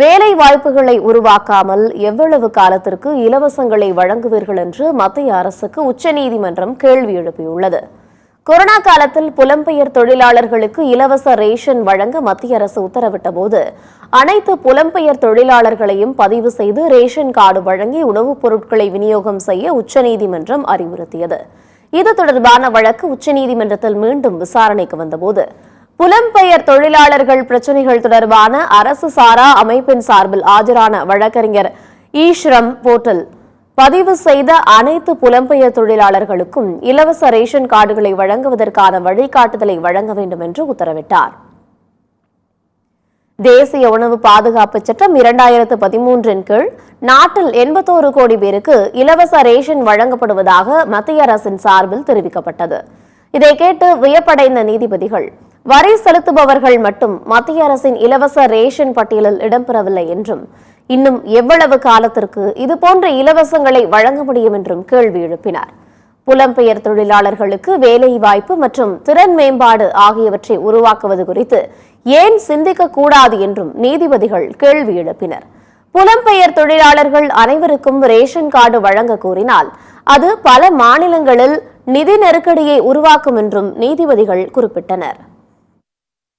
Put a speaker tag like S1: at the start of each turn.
S1: வேலை வாய்ப்புகளை உருவாக்காமல் எவ்வளவு காலத்திற்கு இலவசங்களை வழங்குவீர்கள் என்று மத்திய அரசுக்கு உச்சநீதிமன்றம் கேள்வி எழுப்பியுள்ளது. கொரோனா காலத்தில் புலம்பெயர் தொழிலாளர்களுக்கு இலவச ரேஷன் வழங்க மத்திய அரசு உத்தரவிட்டபோது அனைத்து புலம்பெயர் தொழிலாளர்களையும் பதிவு செய்து ரேஷன் கார்டு வழங்கி உணவுப் பொருட்களை விநியோகம் செய்ய உச்சநீதிமன்றம் அறிவுறுத்தியது. இது தொடர்பான வழக்கு உச்சநீதிமன்றத்தில் மீண்டும் விசாரணைக்கு வந்தபோது புலம்பெயர் தொழிலாளர்கள் பிரச்சினைகள் தொடர்பான அரசு சாரா அமைப்பின் சார்பில் ஆஜரான வழக்கறிஞர் ஈஸ்ரம் போர்ட்டல் பதிவு செய்த அனைத்து புலம்பெயர் தொழிலாளர்களுக்கும் இலவச ரேஷன் கார்டுகளை வழங்குவதற்கான வழிகாட்டுதலை வழங்க வேண்டும் என்று உத்தரவிட்டார். தேசிய உணவு பாதுகாப்பு சட்டம் 2013 கீழ் நாட்டில் 81 கோடி பேருக்கு இலவச ரேஷன் வழங்கப்படுவதாக மத்திய அரசின் சார்பில் தெரிவிக்கப்பட்டது. இதை கேட்டு வியப்படைந்த நீதிபதிகள், வரி செலுத்துபவர்கள் மட்டும் மத்திய அரசின் இலவச ரேஷன் பட்டியலில் இடம்பெறவில்லை என்றும் இன்னும் எவ்வளவு காலத்திற்கு இதுபோன்ற இலவசங்களை வழங்க முடியும் என்றும் கேள்வி எழுப்பினார். புலம்பெயர் தொழிலாளர்களுக்கு வேலை வாய்ப்பு மற்றும் திறன் மேம்பாடு ஆகியவற்றை உருவாக்குவது குறித்து ஏன் சிந்திக்கக்கூடாது என்றும் நீதிபதிகள் கேள்வி எழுப்பினர். புலம்பெயர் தொழிலாளர்கள் அனைவருக்கும் ரேஷன் கார்டு வழங்க கோரினால் அது பல மாநிலங்களில் நிதி நெருக்கடியை உருவாக்கும் என்றும் நீதிபதிகள் குறிப்பிட்டனர்.